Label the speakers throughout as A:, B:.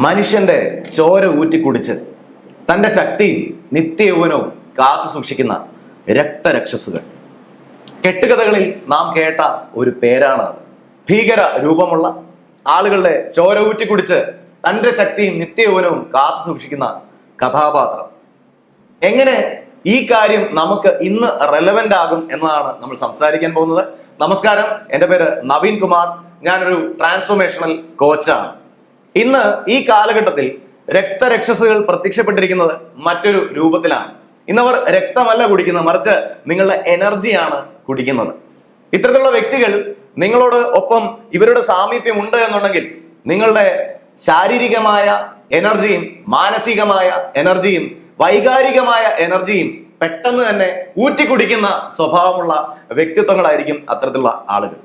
A: മനുഷ്യന്റെ ചോര ഊറ്റിക്കുടിച്ച് തന്റെ ശക്തിയും നിത്യയൗവനവും കാത്തു സൂക്ഷിക്കുന്ന രക്തരക്ഷസുകൾ. കെട്ടുകഥകളിൽ നാം കേട്ട ഒരു പേരാണ് ഭീകര രൂപമുള്ള ആളുകളുടെ ചോര ഊറ്റിക്കുടിച്ച് തന്റെ ശക്തിയും നിത്യയൗവനവും കാത്തു സൂക്ഷിക്കുന്ന കഥാപാത്രം. എങ്ങനെ ഈ കാര്യം നമുക്ക് ഇന്ന് റെലവെന്റ് ആകും എന്നതാണ് നമ്മൾ സംസാരിക്കാൻ പോകുന്നത്. നമസ്കാരം, എൻ്റെ പേര് നവീൻ കുമാർ. ഞാനൊരു ട്രാൻസ്ഫോർമേഷണൽ കോച്ചാണ്. ഇന്ന് ഈ കാലഘട്ടത്തിൽ രക്തരക്ഷസുകൾ പ്രത്യക്ഷപ്പെട്ടിരിക്കുന്നത് മറ്റൊരു രൂപത്തിലാണ്. ഇന്നവർ രക്തമല്ല കുടിക്കുന്നത്, മറിച്ച് നിങ്ങളുടെ എനർജിയാണ് കുടിക്കുന്നത്. ഇത്തരത്തിലുള്ള വ്യക്തികൾ നിങ്ങളോട് ഒപ്പം ഇവരുടെ സാമീപ്യം ഉണ്ട് എന്നുണ്ടെങ്കിൽ നിങ്ങളുടെ ശാരീരികമായ എനർജിയും മാനസികമായ എനർജിയും വൈകാരികമായ എനർജിയും പെട്ടെന്ന് തന്നെ ഊറ്റിക്കുടിക്കുന്ന സ്വഭാവമുള്ള വ്യക്തിത്വങ്ങളായിരിക്കും അത്തരത്തിലുള്ള ആളുകൾ.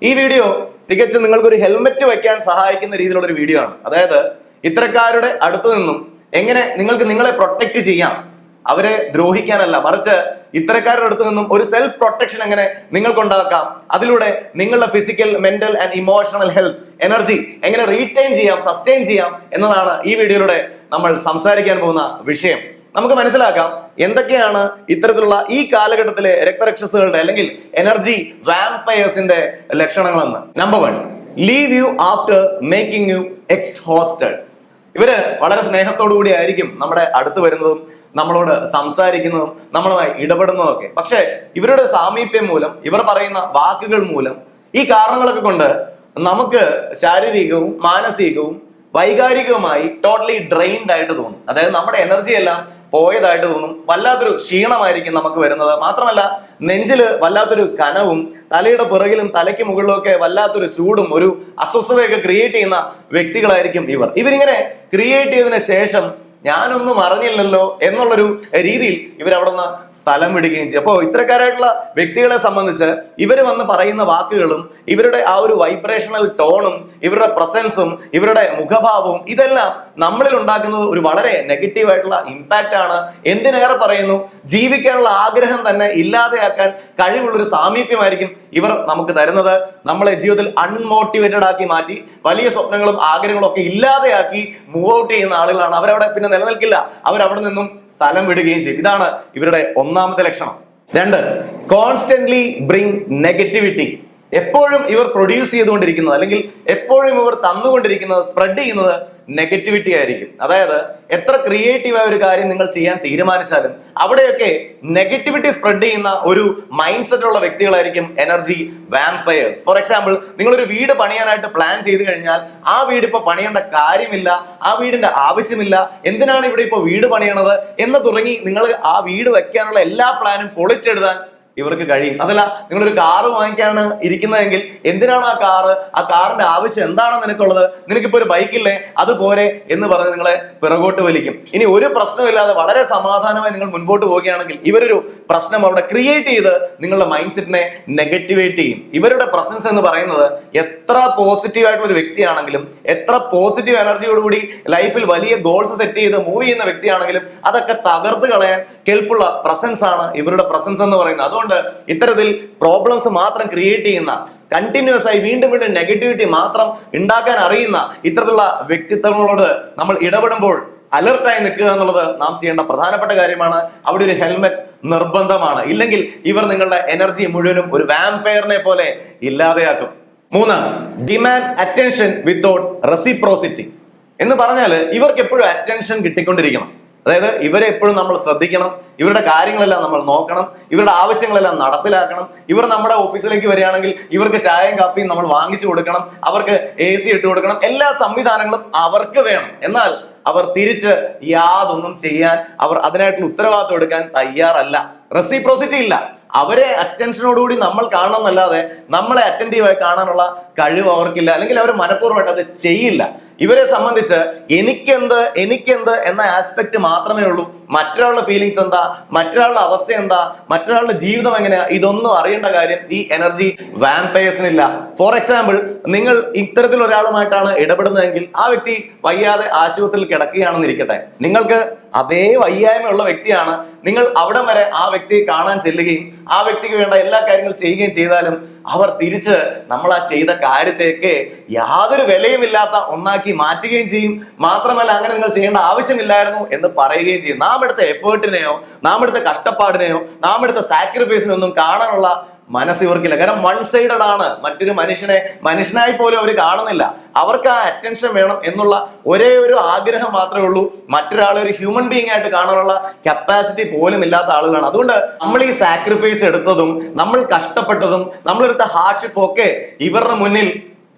A: ഈ വീഡിയോ തികച്ചും നിങ്ങൾക്കൊരു ഹെൽമെറ്റ് വയ്ക്കാൻ സഹായിക്കുന്ന രീതിയിലുള്ള ഒരു വീഡിയോ ആണ്. അതായത് ഇത്തരക്കാരുടെ അടുത്തു നിന്നും എങ്ങനെ നിങ്ങൾക്ക് നിങ്ങളെ പ്രൊട്ടക്ട് ചെയ്യാം, അവരെ ദ്രോഹിക്കാനല്ല, മറിച്ച് ഇത്തരക്കാരുടെ അടുത്ത് നിന്നും ഒരു സെൽഫ് പ്രൊട്ടക്ഷൻ എങ്ങനെ നിങ്ങൾക്ക് ഉണ്ടാക്കാം, അതിലൂടെ നിങ്ങളുടെ physical, mental and emotional health, energy എങ്ങനെ റീറ്റെയിൻ ചെയ്യാം, സസ്റ്റെയിൻ ചെയ്യാം എന്നതാണ് ഈ വീഡിയോയിലൂടെ നമ്മൾ സംസാരിക്കാൻ പോകുന്ന വിഷയം. നമുക്ക് മനസ്സിലാക്കാം എന്തൊക്കെയാണ് ഇത്തരത്തിലുള്ള ഈ കാലഘട്ടത്തിലെ രക്തരക്ഷസുകളുടെ അല്ലെങ്കിൽ എനർജി വാമ്പയേഴ്സിന്റെ ലക്ഷണങ്ങളെന്ന്. Number 1, leave you after making you exhausted. ഇവര് വളരെ സ്നേഹത്തോടു കൂടി ആയിരിക്കും നമ്മുടെ അടുത്ത് വരുന്നതും നമ്മളോട് സംസാരിക്കുന്നതും നമ്മളുമായി ഇടപെടുന്നതും ഒക്കെ. പക്ഷെ ഇവരുടെ സാമീപ്യം മൂലം, ഇവർ പറയുന്ന വാക്കുകൾ മൂലം, ഈ കാരണങ്ങളൊക്കെ കൊണ്ട് നമുക്ക് ശാരീരികവും മാനസികവും വൈകാരികവുമായി ടോട്ടലി ഡ്രെയിൻഡ് ആയിട്ട് തോന്നും. അതായത് നമ്മുടെ എനർജി എല്ലാം പോയതായിട്ട് തോന്നും. വല്ലാത്തൊരു ക്ഷീണമായിരിക്കും നമുക്ക് വരുന്നത്. മാത്രമല്ല നെഞ്ചില് വല്ലാത്തൊരു കനവും തലയുടെ പിറകിലും തലയ്ക്ക് മുകളിലും ഒക്കെ വല്ലാത്തൊരു ചൂടും ഒരു അസ്വസ്ഥതയൊക്കെ ക്രിയേറ്റ് ചെയ്യുന്ന വ്യക്തികളായിരിക്കും ഇവർ. ഇവരിങ്ങനെ ക്രിയേറ്റ് ചെയ്തതിന് ശേഷം ഞാനൊന്നും അറിഞ്ഞില്ലല്ലോ എന്നുള്ളൊരു രീതിയിൽ ഇവരവിടെ നിന്ന് സ്ഥലം വിടുകയും ചെയ്യും. അപ്പോൾ ഇത്തരക്കാരായിട്ടുള്ള വ്യക്തികളെ സംബന്ധിച്ച് ഇവർ വന്ന് പറയുന്ന വാക്കുകളും ഇവരുടെ ആ ഒരു വൈബ്രേഷണൽ ടോണും ഇവരുടെ പ്രസൻസും ഇവരുടെ മുഖഭാവവും ഇതെല്ലാം നമ്മളിൽ ഉണ്ടാക്കുന്നത് ഒരു വളരെ നെഗറ്റീവ് ആയിട്ടുള്ള ഇമ്പാക്റ്റ് ആണ്. എന്തിനേറെ പറയുന്നു, ജീവിക്കാനുള്ള ആഗ്രഹം തന്നെ ഇല്ലാതെയാക്കാൻ കഴിവുള്ളൊരു സാമീപ്യമായിരിക്കും ഇവർ നമുക്ക് തരുന്നത്. നമ്മളെ ജീവിതത്തിൽ അൺമോട്ടിവേറ്റഡ് ആക്കി മാറ്റി വലിയ സ്വപ്നങ്ങളും ആഗ്രഹങ്ങളും ഒക്കെ ഇല്ലാതെയാക്കി മൂവ് ഔട്ട് ചെയ്യുന്ന ആളുകളാണ്. അവരവിടെ പിന്നെ നിലനിൽക്കില്ല, അവരവിടെ നിന്നും സ്ഥലം വിടുകയും ചെയ്യും. ഇതാണ് ഇവരുടെ ഒന്നാമത്തെ ലക്ഷണം. 2, കോൺസ്റ്റന്റ്ലി ബ്രിങ് നെഗറ്റിവിറ്റി. എപ്പോഴും ഇവർ പ്രൊഡ്യൂസ് ചെയ്തുകൊണ്ടിരിക്കുന്നത് അല്ലെങ്കിൽ എപ്പോഴും ഇവർ തന്നുകൊണ്ടിരിക്കുന്നത്, സ്പ്രെഡ് ചെയ്യുന്നത് നെഗറ്റിവിറ്റി ആയിരിക്കും. അതായത് എത്ര ക്രിയേറ്റീവായ ഒരു കാര്യം നിങ്ങൾ ചെയ്യാൻ തീരുമാനിച്ചാലും അവിടെയൊക്കെ നെഗറ്റിവിറ്റി സ്പ്രെഡ് ചെയ്യുന്ന ഒരു മൈൻഡ് സെറ്റ് ഉള്ള വ്യക്തികളായിരിക്കും എനർജി വാമ്പയേഴ്സ്. ഫോർ എക്സാമ്പിൾ, നിങ്ങളൊരു വീട് പണിയാനായിട്ട് പ്ലാൻ ചെയ്ത് കഴിഞ്ഞാൽ ആ വീട് ഇപ്പൊ പണിയേണ്ട കാര്യമില്ല, ആ വീടിന്റെ ആവശ്യമില്ല, എന്തിനാണ് ഇവിടെ ഇപ്പൊ വീട് പണിയണത് എന്ന് തുടങ്ങി നിങ്ങൾ ആ വീട് വെക്കാനുള്ള എല്ലാ പ്ലാനും പൊളിച്ചെഴുതാൻ ഇവർക്ക് കഴിയും. അതല്ല, നിങ്ങളൊരു കാറ് വാങ്ങിക്കാനാണ് ഇരിക്കുന്നതെങ്കിൽ എന്തിനാണ് ആ കാറിന്റെ ആവശ്യം എന്താണ് നിനക്കുള്ളത്, നിനക്കിപ്പോ ഒരു ബൈക്കില്ലേ, അത് പോരെ എന്ന് പറഞ്ഞ് നിങ്ങളെ പിറകോട്ട് വലിക്കും. ഇനി ഒരു പ്രശ്നമില്ലാതെ വളരെ സമാധാനമായി നിങ്ങൾ മുൻപോട്ട് പോവുകയാണെങ്കിൽ ഇവരൊരു പ്രശ്നം അവിടെ ക്രിയേറ്റ് ചെയ്ത് നിങ്ങളുടെ മൈൻഡ് സെറ്റിനെ നെഗറ്റിവേറ്റ് ചെയ്യും. ഇവരുടെ പ്രസൻസ് എന്ന് പറയുന്നത് എത്ര പോസിറ്റീവ് ആയിട്ടുള്ള ഒരു വ്യക്തിയാണെങ്കിലും, എത്ര പോസിറ്റീവ് എനർജിയോടുകൂടി ലൈഫിൽ വലിയ ഗോൾസ് സെറ്റ് ചെയ്ത് മൂവ് ചെയ്യുന്ന വ്യക്തിയാണെങ്കിലും അതൊക്കെ തകർത്ത് കളയാൻ കെൽപ്പുള്ള പ്രസൻസ് ആണ് ഇവരുടെ പ്രസൻസ് എന്ന് പറയുന്നത്. അതുകൊണ്ട് ഇത്തരത്തിൽ പ്രോബ്ലംസ് മാത്രം ക്രിയേറ്റ് ചെയ്യുന്ന, കണ്ടിന്യൂസ് ആയി വീണ്ടും വീണ്ടും നെഗറ്റിവിറ്റി മാത്രം ഉണ്ടാക്കാൻ അറിയുന്ന ഇത്തരത്തിലുള്ള വ്യക്തിത്വങ്ങളോട് നമ്മൾ ഇടപെടുമ്പോൾ അലർട്ടായി നിൽക്കുക എന്നുള്ളത് നാം ചെയ്യേണ്ട പ്രധാനപ്പെട്ട കാര്യമാണ്. അവിടെ ഒരു ഹെൽമെറ്റ് നിർബന്ധമാണ്. ഇല്ലെങ്കിൽ ഇവർ നിങ്ങളുടെ എനർജി മുഴുവനും ഒരു വാമ്പയറിനെ പോലെ ഇല്ലാതെയാക്കും. 3, ഡിമാൻഡ് അറ്റൻഷൻ വിത്തൗട്ട് റെസിപ്രോസിറ്റി. എന്ന് പറഞ്ഞാൽ ഇവർക്ക് എപ്പോഴും അറ്റൻഷൻ കിട്ടിക്കൊണ്ടിരിക്കണം. അതായത് ഇവരെ എപ്പോഴും നമ്മൾ ശ്രദ്ധിക്കണം, ഇവരുടെ കാര്യങ്ങളെല്ലാം നമ്മൾ നോക്കണം, ഇവരുടെ ആവശ്യങ്ങളെല്ലാം നടപ്പിലാക്കണം. ഇവർ നമ്മുടെ ഓഫീസിലേക്ക് വരികയാണെങ്കിൽ ഇവർക്ക് ചായയും കാപ്പിയും നമ്മൾ വാങ്ങിച്ചു കൊടുക്കണം, അവർക്ക് AC ഇട്ട് കൊടുക്കണം, എല്ലാ സംവിധാനങ്ങളും അവർക്ക് വേണം. എന്നാൽ അവർ തിരിച്ച് യാതൊന്നും ചെയ്യാൻ, അവർ അതിനായിട്ടുള്ള ഉത്തരവാദിത്വം എടുക്കാൻ തയ്യാറല്ല. റെസിപ്രോസിറ്റി ഇല്ല. അവരെ അറ്റൻഷനോടുകൂടി നമ്മൾ കാണണം എന്നല്ലാതെ നമ്മളെ അറ്റൻറ്റീവായി കാണാനുള്ള കഴിവ് അവർക്കില്ല, അല്ലെങ്കിൽ അവർ മനഃപൂർവ്വമായിട്ട് അത് ചെയ്യില്ല. ഇവരെ സംബന്ധിച്ച് എനിക്കെന്ത് എന്ന ആസ്പെക്ട് മാത്രമേ ഉള്ളൂ. മറ്റൊരാളുടെ ഫീലിങ്സ് എന്താ, മറ്റൊരാളുടെ അവസ്ഥ എന്താ, മറ്റൊരാളുടെ ജീവിതം എങ്ങനെയാ, ഇതൊന്നും അറിയേണ്ട കാര്യം ഈ എനർജി വാമ്പയേഴ്സിനില്ല. ഫോർ എക്സാമ്പിൾ, നിങ്ങൾ ഇത്തരത്തിൽ ഒരാളുമായിട്ടാണ് ഇടപെടുന്നതെങ്കിൽ ആ വ്യക്തി വയ്യാതെ ആശുപത്രിയിൽ കിടക്കുകയാണെന്ന് ഇരിക്കട്ടെ, നിങ്ങൾക്ക് അതേ വയ്യായ്മയുള്ള വ്യക്തിയാണ്. നിങ്ങൾ അവിടം വരെ ആ വ്യക്തിയെ കാണാൻ ചെല്ലുകയും ആ വ്യക്തിക്ക് വേണ്ട എല്ലാ കാര്യങ്ങളും ചെയ്യുകയും ചെയ്താലും അവർ തിരിച്ച് നമ്മൾ ആ ചെയ്ത കാര്യത്തേക്ക് യാതൊരു വിലയുമില്ലാത്ത ഒന്നാക്കി മാറ്റുകയും ചെയ്യും. മാത്രമല്ല അങ്ങനെ നിങ്ങൾ ചെയ്യേണ്ട ആവശ്യമില്ലായിരുന്നു എന്ന് പറയുകയും ചെയ്യും. നാം എടുത്ത എഫേർട്ടിനെയോ നാം എടുത്ത കഷ്ടപ്പാടിനെയോ നാം എടുത്ത സാക്രിഫൈസിനെയോ ഒന്നും കാണാനുള്ള മനസ്സ് ഇവർക്കില്ല. കാരണം വൺ സൈഡഡ് ആണ്. മറ്റൊരു മനുഷ്യനെ മനുഷ്യനായി പോലും അവർ കാണുന്നില്ല. അവർക്ക് ആ അറ്റൻഷൻ വേണം എന്നുള്ള ഒരേ ഒരു ആഗ്രഹം മാത്രമേ ഉള്ളൂ. മറ്റൊരാളെ ഒരു ഹ്യൂമൻ ബീങ് ആയിട്ട് കാണാനുള്ള കപ്പാസിറ്റി പോലും ഇല്ലാത്ത ആളുകളാണ്. അതുകൊണ്ട് നമ്മൾ ഈ സാക്രിഫൈസ് എടുത്തതും നമ്മൾ കഷ്ടപ്പെട്ടതും നമ്മളെടുത്ത ഹാർഡ്ഷിപ്പ് ഒക്കെ ഇവരുടെ മുന്നിൽ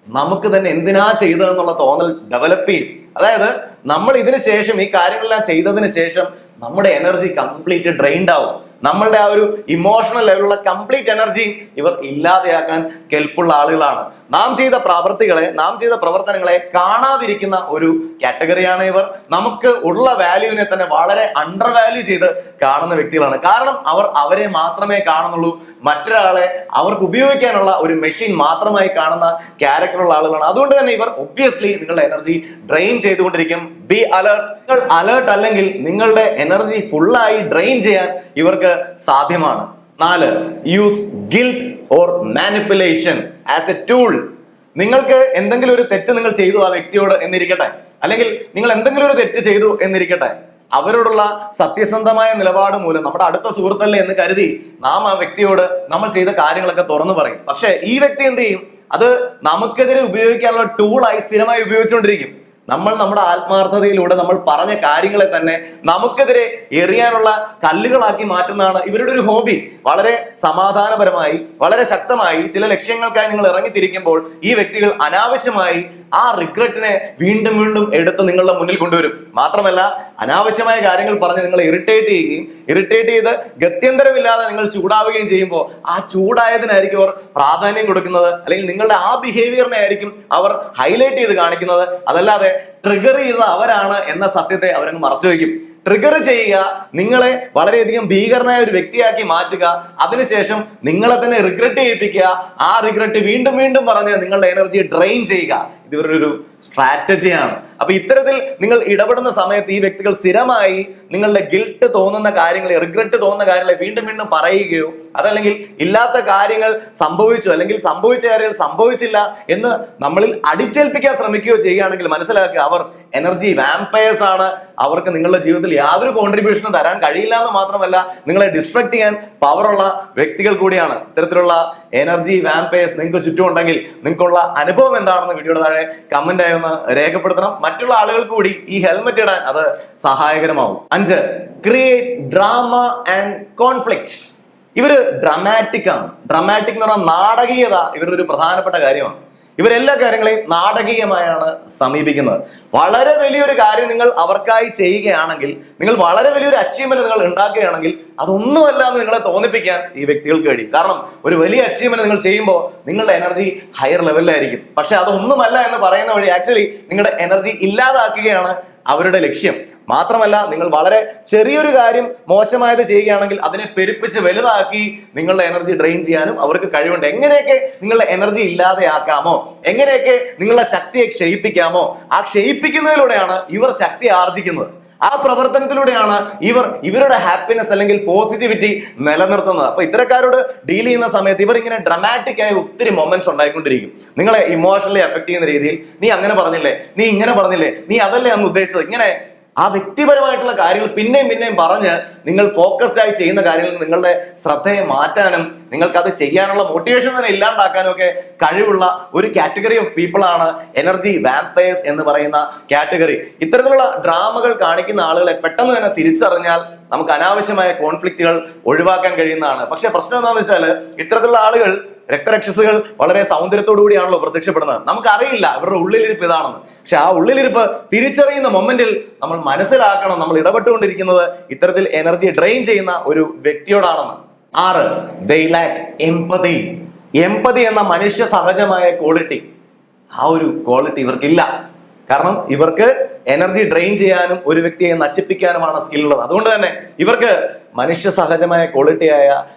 A: നമുക്ക് തന്നെ എന്തിനാ ചെയ്തതെന്നുള്ള തോന്നൽ ഡെവലപ്പ് ചെയ്യും. അതായത് നമ്മൾ ഇതിനു ശേഷം ഈ കാര്യങ്ങളെല്ലാം ചെയ്തതിന് ശേഷം നമ്മുടെ എനർജി കംപ്ലീറ്റ് ഡ്രെയിൻഡ് ആവും. നമ്മളുടെ ആ ഒരു ഇമോഷണൽ ലെവലുള്ള കംപ്ലീറ്റ് എനർജി ഇവർ ഇല്ലാതെയാക്കാൻ കെൽപ്പുള്ള ആളുകളാണ്. നാം ചെയ്ത പ്രവർത്തികളെ നാം ചെയ്ത പ്രവർത്തനങ്ങളെ കാണാതിരിക്കുന്ന ഒരു കാറ്റഗറിയാണ് ഇവർ. നമുക്ക് ഉള്ള വാല്യൂവിനെ തന്നെ വളരെ അണ്ടർ വാല്യൂ ചെയ്ത് കാണുന്ന വ്യക്തികളാണ്. കാരണം അവർ അവരെ മാത്രമേ കാണുന്നുള്ളൂ. മറ്റൊരാളെ അവർക്ക് ഉപയോഗിക്കാനുള്ള ഒരു മെഷീൻ മാത്രമായി കാണുന്ന ക്യാരക്ടറുള്ള ആളുകളാണ്. അതുകൊണ്ട് തന്നെ ഇവർ ഒബ്വിയസ്ലി നിങ്ങളുടെ എനർജി ഡ്രെയിൻ ചെയ്തുകൊണ്ടിരിക്കും. Be alert. നിങ്ങൾ അലേർട്ട് അല്ലെങ്കിൽ നിങ്ങളുടെ എനർജി ഫുള്ളായി ഡ്രെയിൻ ചെയ്യാൻ ഇവർക്ക് സാധ്യമാണ്. 4. Use guilt or manipulation as a tool. നിങ്ങൾക്ക് എന്തെങ്കിലും ഒരു തെറ്റ് നിങ്ങൾ ചെയ്തു ആ വ്യക്തിയോട് എന്നിരിക്കട്ടെ, അല്ലെങ്കിൽ നിങ്ങൾ എന്തെങ്കിലും ഒരു തെറ്റ് ചെയ്തു എന്നിരിക്കട്ടെ, അവരോടുള്ള സത്യസന്ധമായ നിലപാട് മൂലം നമ്മുടെ അടുത്ത സുഹൃത്തല്ലേ എന്ന് കരുതി നാം ആ വ്യക്തിയോട് നമ്മൾ ചെയ്ത കാര്യങ്ങളൊക്കെ തുറന്നു പറയും. പക്ഷെ ഈ വ്യക്തി എന്ത് ചെയ്യും? അത് നമുക്കെതിരെ ഉപയോഗിക്കാനുള്ള ടൂളായി സ്ഥിരമായി ഉപയോഗിച്ചുകൊണ്ടിരിക്കും. നമ്മൾ നമ്മുടെ ആത്മാർത്ഥതയിലൂടെ നമ്മൾ പറഞ്ഞ കാര്യങ്ങളെ തന്നെ നമുക്കെതിരെ എറിയാനുള്ള കല്ലുകളാക്കി മാറ്റുന്നതാണ് ഇവരുടെ ഒരു ഹോബി. വളരെ സമാധാനപരമായി വളരെ ശക്തമായി ചില ലക്ഷ്യങ്ങൾക്കായി നിങ്ങൾ ഇറങ്ങിത്തിരിക്കുമ്പോൾ ഈ വ്യക്തികൾ അനാവശ്യമായി ആ റിഗ്രറ്റിനെ വീണ്ടും വീണ്ടും എടുത്ത് നിങ്ങളുടെ മുന്നിൽ കൊണ്ടുവരും. മാത്രമല്ല അനാവശ്യമായ കാര്യങ്ങൾ പറഞ്ഞ് നിങ്ങളെ ഇറിറ്റേറ്റ് ചെയ്ത് ഗത്യന്തരമില്ലാതെ നിങ്ങൾ ചൂടാവുകയും ചെയ്യുമ്പോൾ ആ ചൂടായതിനായിരിക്കും അവർ പ്രാധാന്യം കൊടുക്കുന്നത്, അല്ലെങ്കിൽ നിങ്ങളുടെ ആ ബിഹേവിയറിനെ ആയിരിക്കും അവർ ഹൈലൈറ്റ് ചെയ്ത് കാണിക്കുന്നത്. അതല്ലാതെ ട്രിഗർ ചെയ്തത് അവരാണ് എന്ന സത്യത്തെ അവരങ്ങ് മറച്ചു വയ്ക്കും. ട്രിഗർ ചെയ്യുക, നിങ്ങളെ വളരെയധികം ഭീകരനായ ഒരു വ്യക്തിയാക്കി മാറ്റുക, അതിനുശേഷം നിങ്ങളെ തന്നെ റിഗ്രറ്റ് ചെയ്യിപ്പിക്കുക, ആ റിഗ്രറ്റ് വീണ്ടും വീണ്ടും പറഞ്ഞ് നിങ്ങളുടെ എനർജി ഡ്രെയിൻ ചെയ്യുക. ഇത് ഇവരുടെ ഒരു സ്ട്രാറ്റജിയാണ്. അപ്പൊ ഇത്തരത്തിൽ നിങ്ങൾ ഇടപെടുന്ന സമയത്ത് ഈ വ്യക്തികൾ സ്ഥിരമായി നിങ്ങളുടെ ഗിൽട്ട് തോന്നുന്ന കാര്യങ്ങളെ, റിഗ്രറ്റ് തോന്നുന്ന കാര്യങ്ങളെ വീണ്ടും വീണ്ടും പറയുകയോ അതല്ലെങ്കിൽ ഇല്ലാത്ത കാര്യങ്ങൾ സംഭവിച്ചു അല്ലെങ്കിൽ സംഭവിച്ച കാര്യങ്ങൾ സംഭവിച്ചില്ല എന്ന് നമ്മളിൽ അടിച്ചേൽപ്പിക്കാൻ ശ്രമിക്കുകയോ ചെയ്യുകയാണെങ്കിൽ മനസ്സിലാക്കുക അവർ എനർജി വാമ്പയേഴ്സ് ആണ്. അവർക്ക് നിങ്ങളുടെ ജീവിതത്തിൽ യാതൊരു കോൺട്രിബ്യൂഷനും തരാൻ കഴിയില്ല എന്ന് മാത്രമല്ല നിങ്ങളെ ഡിസ്ട്രക്ട് ചെയ്യാൻ പവറുള്ള വ്യക്തികൾ കൂടിയാണ്. ഇത്തരത്തിലുള്ള എനർജി വാമ്പയേഴ്സ് നിങ്ങൾക്ക് ചുറ്റും ഉണ്ടെങ്കിൽ നിങ്ങൾക്കുള്ള അനുഭവം എന്താണെന്ന് വീഡിയോയുടെ താഴെ കമന്റ് ആയി ഒന്ന് രേഖപ്പെടുത്തണം. മറ്റുള്ള ആളുകൾക്ക് കൂടി ഈ ഹെൽമെറ്റ് ഇടാൻ അത് സഹായകരമാവും. 5. Create drama and conflict. ഇവര് ഡ്രമാറ്റിക് ആണ്. ഡ്രമാറ്റിക് എന്ന് പറഞ്ഞാൽ നാടകീയത ഇവരുടെ ഒരു പ്രധാനപ്പെട്ട കാര്യമാണ്. ഇവരെല്ലാ കാര്യങ്ങളെയും നാടകീയമായാണ് സമീപിക്കുന്നത്. വളരെ വലിയൊരു കാര്യം നിങ്ങൾ അവർക്കായി ചെയ്യുകയാണെങ്കിൽ, നിങ്ങൾ വളരെ വലിയൊരു അച്ചീവ്മെന്റ് നിങ്ങൾ ഉണ്ടാക്കുകയാണെങ്കിൽ അതൊന്നുമല്ല എന്ന് നിങ്ങളെ തോന്നിപ്പിക്കാൻ ഈ വ്യക്തികൾക്ക് കഴിയും. കാരണം ഒരു വലിയ അച്ചീവ്മെന്റ് നിങ്ങൾ ചെയ്യുമ്പോൾ നിങ്ങളുടെ എനർജി ഹയർ ലെവലിലായിരിക്കും. പക്ഷെ അതൊന്നുമല്ല എന്ന് പറയുന്ന വഴി ആക്ച്വലി നിങ്ങളുടെ എനർജി ഇല്ലാതാക്കുകയാണ് അവരുടെ ലക്ഷ്യം. മാത്രമല്ല നിങ്ങൾ വളരെ ചെറിയൊരു കാര്യം മോശമായത് ചെയ്യുകയാണെങ്കിൽ അതിനെ പെരുപ്പിച്ച് വലുതാക്കി നിങ്ങളുടെ എനർജി ഡ്രെയിൻ ചെയ്യാനും അവർക്ക് കഴിവുണ്ട്. എങ്ങനെയൊക്കെ നിങ്ങളുടെ എനർജി ഇല്ലാതെയാക്കാമോ, എങ്ങനെയൊക്കെ നിങ്ങളുടെ ശക്തിയെ ക്ഷയിപ്പിക്കാമോ, ആ ക്ഷയിപ്പിക്കുന്നതിലൂടെയാണ് ഇവർ ശക്തി ആർജിക്കുന്നത്. ആ പ്രവർത്തനത്തിലൂടെയാണ് ഇവരുടെ ഹാപ്പിനെസ് അല്ലെങ്കിൽ പോസിറ്റിവിറ്റി നിലനിർത്തുന്നത്. അപ്പൊ ഇത്തരക്കാരോട് ഡീൽ ചെയ്യുന്ന സമയത്ത് ഇവർ ഇങ്ങനെ ഡ്രമാറ്റിക് ആയ ഒത്തിരി മൊമെന്റ്സ് ഉണ്ടായിക്കൊണ്ടിരിക്കും. നിങ്ങളെ ഇമോഷണലി എഫക്ട് ചെയ്യുന്ന രീതിയിൽ, നീ അങ്ങനെ പറഞ്ഞില്ലേ, നീ ഇങ്ങനെ പറഞ്ഞില്ലേ, നീ അതല്ലേ അന്ന് ഉദ്ദേശിച്ചത്, ഇങ്ങനെ ആ വ്യക്തിപരമായിട്ടുള്ള കാര്യങ്ങൾ പിന്നെയും പിന്നെയും പറഞ്ഞ് നിങ്ങൾ ഫോക്കസ്ഡ് ആയി ചെയ്യുന്ന കാര്യങ്ങളിൽ നിങ്ങളുടെ ശ്രദ്ധയെ മാറ്റാനും നിങ്ങൾക്ക് അത് ചെയ്യാനുള്ള മോട്ടിവേഷൻ തന്നെ ഇല്ലാണ്ടാക്കാനും ഒക്കെ കഴിവുള്ള ഒരു കാറ്റഗറി ഓഫ് പീപ്പിൾ ആണ് എനർജി വാമ്പയേഴ്സ് എന്ന് പറയുന്ന കാറ്റഗറി. ഇത്തരത്തിലുള്ള ഡ്രാമകൾ കാണിക്കുന്ന ആളുകളെ പെട്ടെന്ന് തന്നെ തിരിച്ചറിഞ്ഞാൽ നമുക്ക് അനാവശ്യമായ കോൺഫ്ലിക്റ്റുകൾ ഒഴിവാക്കാൻ കഴിയുന്നതാണ്. പക്ഷെ പ്രശ്നം എന്താണെന്ന് വെച്ചാൽ ഇത്തരത്തിലുള്ള ആളുകൾ രക്തരക്ഷസുകൾ വളരെ സൗന്ദര്യത്തോടു കൂടിയാണല്ലോ പ്രത്യക്ഷപ്പെടുന്നത്. നമുക്കറിയില്ല ഇവരുടെ ഉള്ളിലിരിപ്പ് ഇതാണെന്ന്. പക്ഷെ ആ ഉള്ളിലിരിപ്പ് തിരിച്ചറിയുന്ന മൊമെന്റിൽ നമ്മൾ മനസ്സിലാക്കണം നമ്മൾ ഇടപെട്ടുകൊണ്ടിരിക്കുന്നത് ഇത്തരത്തിൽ എനർജി ഡ്രെയിൻ ചെയ്യുന്ന ഒരു വ്യക്തിയോടാണെന്ന്. 6. they lack empathy. എമ്പതി എന്ന മനുഷ്യ സഹജമായ ക്വാളിറ്റി, ആ ഒരു ക്വാളിറ്റി ഇവർക്കില്ല. കാരണം ഇവർക്ക് എനർജി ഡ്രെയിൻ ചെയ്യാനും ഒരു വ്യക്തിയെ നശിപ്പിക്കാനുമാണ് സ്കിൽ ഉള്ളത്. അതുകൊണ്ട് തന്നെ ഇവർക്ക് മനുഷ്യ സഹജമായ ക്വാളിറ്റിയായ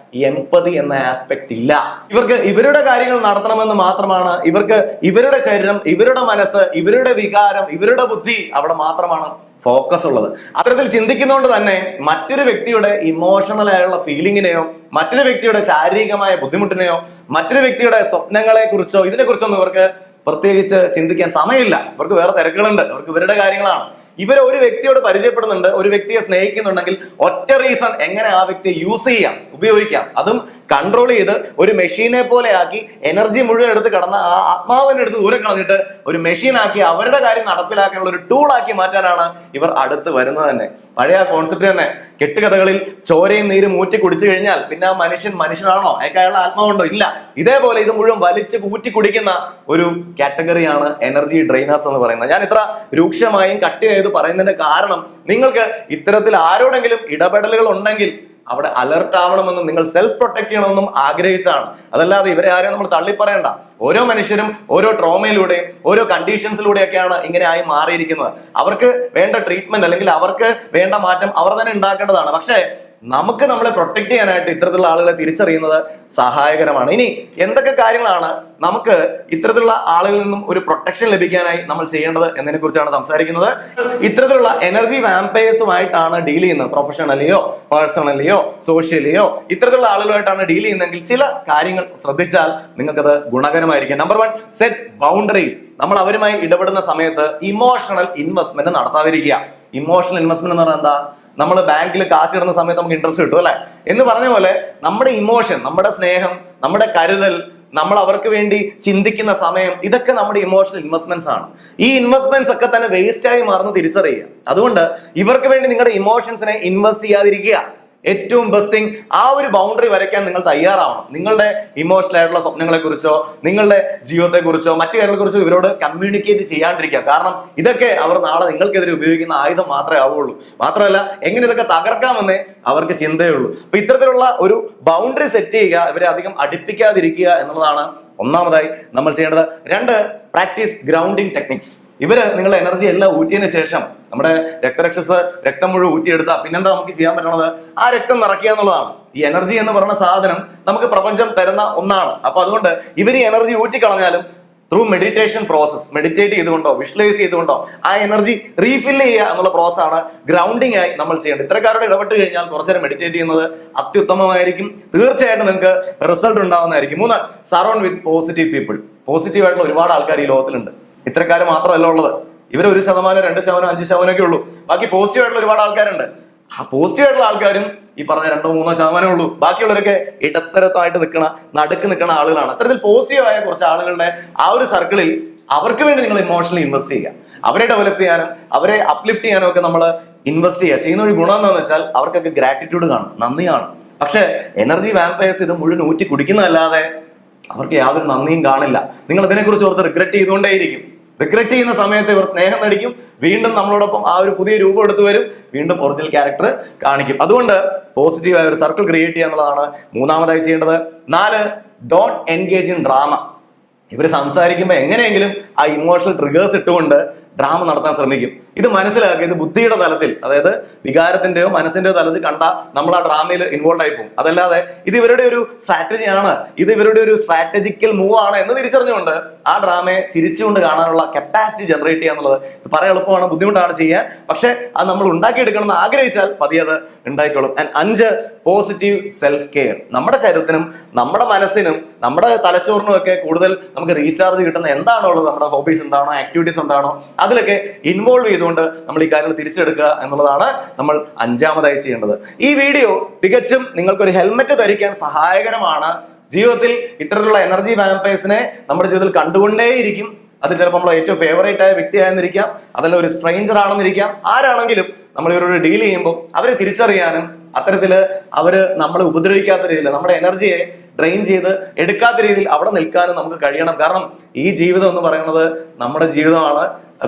A: എംപതി എന്ന ആസ്പെക്ട് ഇല്ല. ഇവർക്ക് ഇവരുടെ കാര്യങ്ങൾ നടത്തണമെന്ന് മാത്രമാണ്, ഇവർക്ക് ഇവരുടെ ശരീരം, ഇവരുടെ മനസ്സ്, ഇവരുടെ വികാരം, ഇവരുടെ ബുദ്ധി അവിടെ മാത്രമാണ് ഫോക്കസ് ഉള്ളത്. അത്തരത്തിൽ ചിന്തിക്കുന്നതുകൊണ്ട് തന്നെ മറ്റൊരു വ്യക്തിയുടെ ഇമോഷണൽ ആയുള്ള ഫീലിങ്ങിനെയോ, മറ്റൊരു വ്യക്തിയുടെ ശാരീരികമായ ബുദ്ധിമുട്ടിനെയോ, മറ്റൊരു വ്യക്തിയുടെ സ്വപ്നങ്ങളെ കുറിച്ചോ ഇതിനെക്കുറിച്ചൊന്നും ഇവർക്ക് പ്രത്യേകിച്ച് ചിന്തിക്കാൻ സമയമില്ല. ഇവർക്ക് വേറെ തിരക്കുകളുണ്ട്, അവർക്ക് ഇവരുടെ കാര്യങ്ങളാണ്. ഇവർ ഒരു വ്യക്തിയോട് പരിചയപ്പെടുന്നുണ്ട്, ഒരു വ്യക്തിയെ സ്നേഹിക്കുന്നുണ്ടെങ്കിൽ ഒറ്റ റീസൺ, എങ്ങനെ ആ വ്യക്തിയെ യൂസ് ചെയ്യാം, ഉപയോഗിക്കാം, അതും കൺട്രോൾ ചെയ്ത് ഒരു മെഷീനെ പോലെ ആക്കി എനർജി മുഴുവൻ എടുത്ത് കടന്ന ആ ആത്മാവിനെ എടുത്ത് ദൂരെ കളഞ്ഞിട്ട് ഒരു മെഷീൻ ആക്കി അവരുടെ കാര്യം നടപ്പിലാക്കാനുള്ള ഒരു ടൂൾ ആക്കി മാറ്റാനാണ് ഇവർ അടുത്ത് വരുന്നത് തന്നെ. പഴയ കോൺസെപ്റ്റ് തന്നെ, കെട്ടുകഥകളിൽ ചോരയും നീരും ഊറ്റി കുടിച്ചു കഴിഞ്ഞാൽ പിന്നെ ആ മനുഷ്യൻ മനുഷ്യനാണോ, അയാൾക്ക് അയാളുടെ ആത്മാവുണ്ടോ? ഇല്ല. ഇതേപോലെ ഇത് മുഴുവൻ വലിച്ച് ഊറ്റി കുടിക്കുന്ന ഒരു കാറ്റഗറിയാണ് എനർജി ഡ്രെയിനേഴ്സ് എന്ന് പറയുന്നത്. ഞാൻ ഇത്ര രൂക്ഷമായും കട്ട് ചെയ്ത് പറയുന്നതിന്റെ കാരണം, നിങ്ങൾക്ക് ഇത്തരത്തിൽ ആരോടെങ്കിലും ഇടപെടലുകൾ ഉണ്ടെങ്കിൽ അവിടെ അലർട്ട് ആവണമെന്നും നിങ്ങൾ സെൽഫ് പ്രൊട്ടക്ട് ചെയ്യണമെന്നും ആഗ്രഹിച്ചാണ്. അതല്ലാതെ ഇവരെ ആരെയും നമ്മൾ തള്ളിപ്പറയണ്ട. ഓരോ മനുഷ്യരും ഓരോ ട്രോമയിലൂടെയും ഓരോ കണ്ടീഷൻസിലൂടെയൊക്കെയാണ് ഇങ്ങനെ ആയി മാറിയിരിക്കുന്നത്. അവർക്ക് വേണ്ട ട്രീറ്റ്മെന്റ് അല്ലെങ്കിൽ അവർക്ക് വേണ്ട മാറ്റം അവർ തന്നെ ഉണ്ടാക്കേണ്ടതാണ്. പക്ഷേ നമുക്ക് നമ്മളെ പ്രൊട്ടക്ട് ചെയ്യാനായിട്ട് ഇത്തരത്തിലുള്ള ആളുകളെ തിരിച്ചറിയുന്നത് സഹായകരമാണ്. ഇനി എന്തൊക്കെ കാര്യങ്ങളാണ് നമുക്ക് ഇത്തരത്തിലുള്ള ആളുകളിൽ നിന്നും ഒരു പ്രൊട്ടക്ഷൻ ലഭിക്കാനായി നമ്മൾ ചെയ്യേണ്ടത് എന്നതിനെ കുറിച്ചാണ് സംസാരിക്കുന്നത്. ഇത്തരത്തിലുള്ള എനർജി വാമ്പയേഴ്സുമായിട്ടാണ് ഡീൽ ചെയ്യുന്നത്, പ്രൊഫഷണലിയോ പേഴ്സണലിയോ സോഷ്യലിയോ ഇത്തരത്തിലുള്ള ആളുകളുമായിട്ടാണ് ഡീൽ ചെയ്യുന്നതെങ്കിൽ ചില കാര്യങ്ങൾ ശ്രദ്ധിച്ചാൽ നിങ്ങൾക്കത് ഗുണകരമായിരിക്കും. Number 1, set boundaries. നമ്മൾ അവരുമായി ഇടപെടുന്ന സമയത്ത് ഇമോഷണൽ ഇൻവെസ്റ്റ്മെന്റ് നടത്താതിരിക്കുക. ഇമോഷണൽ ഇൻവെസ്റ്റ്മെന്റ് എന്ന് പറഞ്ഞാൽ എന്താ? നമ്മൾ ബാങ്കിൽ കാശ് ഇടുന്ന സമയത്ത് നമുക്ക് ഇൻട്രസ്റ്റ് കിട്ടും അല്ലെ എന്ന് പറഞ്ഞ പോലെ നമ്മുടെ ഇമോഷൻ, നമ്മുടെ സ്നേഹം, നമ്മുടെ കരുതൽ, നമ്മൾ അവർക്ക് വേണ്ടി ചിന്തിക്കുന്ന സമയം, ഇതൊക്കെ നമ്മുടെ ഇമോഷണൽ ഇൻവെസ്റ്റ്മെന്റ്സ് ആണ്. ഈ ഇൻവെസ്റ്റ്മെന്റ്സ് ഒക്കെ തന്നെ വേസ്റ്റ് ആയി മാറുന്ന തിരിച്ചറിയുക. അതുകൊണ്ട് ഇവർക്ക് വേണ്ടി നിങ്ങളുടെ ഇമോഷൻസിനെ ഇൻവെസ്റ്റ് ചെയ്യാതിരിക്കുക. ഏറ്റവും ബെസ്റ്റ് തിങ്, ആ ഒരു ബൗണ്ടറി വരയ്ക്കാൻ നിങ്ങൾ തയ്യാറാവണം. നിങ്ങളുടെ ഇമോഷണൽ ആയിട്ടുള്ള സ്വപ്നങ്ങളെ കുറിച്ചോ നിങ്ങളുടെ ജീവിതത്തെ കുറിച്ചോ മറ്റു കാര്യങ്ങളെ കുറിച്ചോ ഇവരോട് കമ്മ്യൂണിക്കേറ്റ് ചെയ്യാണ്ടിരിക്കുക. കാരണം ഇതൊക്കെ അവർ നാളെ നിങ്ങൾക്കെതിരെ ഉപയോഗിക്കുന്ന ആയുധം മാത്രമേ ആവുള്ളൂ. മാത്രമല്ല എങ്ങനെ ഇതൊക്കെ തകർക്കാമെന്നേ അവർക്ക് ചിന്തയുള്ളൂ. അപ്പൊ ഇത്തരത്തിലുള്ള ഒരു ബൗണ്ടറി സെറ്റ് ചെയ്യുക, ഇവരെ അധികം അടുപ്പിക്കാതിരിക്കുക എന്നുള്ളതാണ് ഒന്നാമതായി നമ്മൾ ചെയ്യേണ്ടത്. 2, പ്രാക്ടീസ് ഗ്രൗണ്ടിങ് ടെക്നിക്സ്. ഇവര് നിങ്ങളുടെ എനർജി എല്ലാം ഊറ്റിയതിനു ശേഷം, നമ്മുടെ രക്തരക്ഷസ് രക്തം മുഴുവൻ ഊറ്റിയെടുത്താൽ പിന്നെന്താ നമുക്ക് ചെയ്യാൻ പറ്റണത്? ആ രക്തം നിറയ്ക്കുക എന്നുള്ളതാണ്. ഈ എനർജി എന്ന് പറയുന്ന സാധനം നമുക്ക് പ്രപഞ്ചം തരുന്ന ഒന്നാണ്. അപ്പൊ അതുകൊണ്ട് ഇവർ ഈ എനർജി ഊറ്റിക്കളഞ്ഞാലും ത്രൂ മെഡിറ്റേഷൻ പ്രോസസ്, മെഡിറ്റേറ്റ് ചെയ്തുകൊണ്ടോ വിഷ്വലൈസ് ചെയ്തുകൊണ്ടോ ആ എനർജി റീഫിൽ ചെയ്യുക എന്നുള്ള പ്രോസസ് ആണ് ഗ്രൗണ്ടിങ് ആയി നമ്മൾ ചെയ്യേണ്ടത്. ഇത്തരക്കാരോട് ഇടപെട്ട് കഴിഞ്ഞാൽ കുറച്ചു നേരം മെഡിറ്റേറ്റ് ചെയ്യുന്നത് അത്യുത്തമമായിരിക്കും. തീർച്ചയായിട്ടും നിങ്ങൾക്ക് റിസൾട്ട് ഉണ്ടാവുന്നതായിരിക്കും. 3, surround with positive people. Positive ആയിട്ടുള്ള ഒരുപാട് ആൾക്കാർ ഈ ലോകത്തിലുണ്ട്. ഇത്തരക്കാർ മാത്രമല്ല ഉള്ളത്. ഇവർ 1%, 2%, 5% ഒക്കെ ഉള്ളൂ. ബാക്കി പോസിറ്റീവ് ആയിട്ടുള്ള ഒരുപാട് ആൾക്കാരുണ്ട്. ആ പോസിറ്റീവ് ആയിട്ടുള്ള ആൾക്കാരും ഈ പറഞ്ഞ 2-3% ഉള്ളൂ. ബാക്കിയുള്ളവരൊക്കെ ഇടത്തരത്തായിട്ട് നടുക്ക് നിൽക്കുന്ന ആളുകളാണ്. അത്തരത്തിൽ പോസിറ്റീവ് ആയ കുറച്ച് ആളുകളുടെ ആ ഒരു സർക്കിളിൽ അവർക്ക് വേണ്ടി നിങ്ങൾ ഇമോഷണലി ഇൻവെസ്റ്റ് ചെയ്യുക. അവരെ ഡെവലപ്പ് ചെയ്യാനും അവരെ അപ്ലിഫ്റ്റ് ചെയ്യാനും ഒക്കെ നമ്മൾ ഇൻവെസ്റ്റ് ചെയ്യുക. ചെയ്യുന്ന ഒരു ഗുണം എന്താണെന്ന് വെച്ചാൽ അവർക്കൊക്കെ ഗ്രാറ്റിറ്റ്യൂഡ് കാണും, നന്ദി കാണും. പക്ഷെ എനർജി വാമ്പയേഴ്സ് ഇത് മുഴുവൻ ഊറ്റി കുടിക്കുന്നതല്ലാതെ അവർക്ക് യാതൊരു നന്ദിയും കാണില്ല. നിങ്ങൾ ഇതിനെക്കുറിച്ച് ഓർത്ത് റിഗ്രറ്റ് ചെയ്തുകൊണ്ടേയിരിക്കും. റിഗ്രറ്റ് ചെയ്യുന്ന സമയത്ത് ഇവർ സ്നേഹം നടിക്കും, വീണ്ടും നമ്മളോടൊപ്പം ആ ഒരു പുതിയ രൂപം എടുത്തു വരും, വീണ്ടും ഒറിജിനൽ ക്യാരക്ടർ കാണിക്കും. അതുകൊണ്ട് പോസിറ്റീവ് ആയ ഒരു സർക്കിൾ ക്രിയേറ്റ് ചെയ്യുക എന്നുള്ളതാണ് മൂന്നാമതായി ചെയ്യേണ്ടത്. 4, ഡോണ്ട് എൻഗേജ് ഇൻ ഡ്രാമ. ഇവർ സംസാരിക്കുമ്പോൾ എങ്ങനെയെങ്കിലും ആ ഇമോഷണൽ ട്രിഗേഴ്സ് ഇട്ടുകൊണ്ട് ഡ്രാമ നടത്താൻ ശ്രമിക്കും. ഇത് മനസ്സിലാക്കുക, ഇത് ബുദ്ധിയുടെ തലത്തിൽ, അതായത് വികാരത്തിന്റെയോ മനസ്സിന്റെയോ തലത്തിൽ കണ്ട നമ്മൾ ആ ഡ്രാമയിൽ ഇൻവോൾവ് ആയി പോകും. അതല്ലാതെ ഇത് ഇവരുടെ ഒരു സ്ട്രാറ്റജിയാണ്, ഇത് ഇവരുടെ ഒരു സ്ട്രാറ്റജിക്കൽ മൂവ് ആണ് എന്ന് തിരിച്ചറിഞ്ഞുകൊണ്ട് ആ ഡ്രാമയെ ചിരിച്ചുകൊണ്ട് കാണാനുള്ള കപ്പാസിറ്റി ജനറേറ്റ് ചെയ്യുക എന്നുള്ളത് പറയാൻ എളുപ്പമാണ്, ബുദ്ധിമുട്ടാണ് ചെയ്യാൻ. പക്ഷെ അത് നമ്മൾ ഉണ്ടാക്കിയെടുക്കണം എന്ന് ആഗ്രഹിച്ചാൽ പതിയെ അത് ഉണ്ടായിക്കോളും. 5, പോസിറ്റീവ് സെൽഫ് കെയർ. നമ്മുടെ ശരീരത്തിനും നമ്മുടെ മനസ്സിനും നമ്മുടെ തലച്ചോറിനും ഒക്കെ കൂടുതൽ നമുക്ക് റീചാർജ് കിട്ടുന്ന എന്താണോ ഉള്ളത്, നമ്മുടെ ഹോബീസ് എന്താണോ, ആക്ടിവിറ്റീസ് എന്താണോ, അതിലൊക്കെ ഇൻവോൾവ് ചെയ്തുകൊണ്ട് നമ്മൾ ഈ കാര്യങ്ങൾ തിരിച്ചെടുക്കുക എന്നുള്ളതാണ് നമ്മൾ 5ാമതായി ചെയ്യേണ്ടത്. ഈ വീഡിയോ തികച്ചും നിങ്ങൾക്കൊരു ഹെൽമെറ്റ് ധരിക്കാൻ സഹായകരമാണ്. ജീവിതത്തിൽ ഇത്തരത്തിലുള്ള എനർജി വാമ്പയേഴ്സിനെ നമ്മുടെ ജീവിതത്തിൽ കണ്ടുകൊണ്ടേയിരിക്കും. അത് ചിലപ്പോൾ നമ്മൾ ഏറ്റവും ഫേവറേറ്റ് ആയ വ്യക്തിയായെന്നിരിക്കാം, അതല്ല ഒരു സ്ട്രേഞ്ചർ ആണെന്നിരിക്കാം. ആരാണെങ്കിലും നമ്മൾ ഇവരോട് ഡീൽ ചെയ്യുമ്പോൾ അവരെ തിരിച്ചറിയാനും അത്തരത്തില് അവര് നമ്മളെ ഉപദ്രവിക്കാത്ത രീതിയിൽ നമ്മുടെ എനർജിയെ ഡ്രെയിൻ ചെയ്ത് എടുക്കാത്ത രീതിയിൽ അവിടെ നിൽക്കാനും നമുക്ക് കഴിയണം. കാരണം ഈ ജീവിതം എന്ന് പറയുന്നത് നമ്മുടെ ജീവിതമാണ്.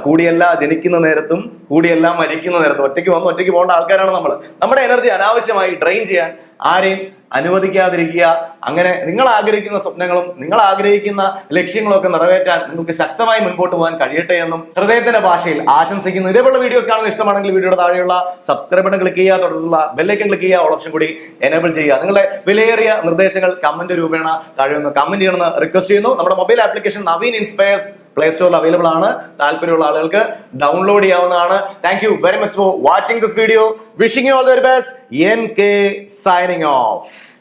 A: കൂടിയല്ല ജനിക്കുന്ന നേരത്തും കൂടിയെല്ലാം മരിക്കുന്ന നേരത്തും ഒറ്റയ്ക്ക് വന്ന് ഒറ്റയ്ക്ക് പോകേണ്ട ആൾക്കാരാണ് നമ്മൾ. നമ്മുടെ എനർജി അനാവശ്യമായി ഡ്രെയിൻ ചെയ്യാൻ ആരെയും അനുവദിക്കാതിരിക്കുക. അങ്ങനെ നിങ്ങൾ ആഗ്രഹിക്കുന്ന സ്വപ്നങ്ങളും നിങ്ങൾ ആഗ്രഹിക്കുന്ന ലക്ഷ്യങ്ങളും ഒക്കെ നിറവേറ്റാൻ നിങ്ങൾക്ക് ശക്തമായി മുൻപോട്ട് പോകാൻ കഴിയട്ടെ എന്നും ഹൃദയത്തിന്റെ ഭാഷയിൽ ആശംസിക്കുന്നു. ഇതേപോലുള്ള വീഡിയോസ് കാണുന്നത് ഇഷ്ടമാണെങ്കിൽ വീഡിയോയുടെ താഴെയുള്ള സബ്സ്ക്രൈബ് ബട്ടൺ ക്ലിക്ക് ചെയ്യുക, തുടർന്നുള്ള ബെല്ലൈക്കൺ ക്ലിക്ക് ചെയ്യുക, ഓൾ ഓപ്ഷൻ കൂടി എനേബിൾ ചെയ്യുക. നിങ്ങളുടെ വിലയേറിയ നിർദ്ദേശങ്ങൾ കമന്റ് രൂപേണ താഴെ ഒന്ന് കമന്റ് ചെയ്യണമെന്ന് റിക്വസ്റ്റ് ചെയ്യുന്നു. നമ്മുടെ mobile application Naveen inspires play സ്റ്റോറിൽ അവൈലബിൾ ആണ്. താല്പര്യമുള്ള ആളുകൾക്ക് ഡൗൺലോഡ് ചെയ്യാവുന്നതാണ്. Thank you very much for watching this video. Wishing you all the very best. NK signing off.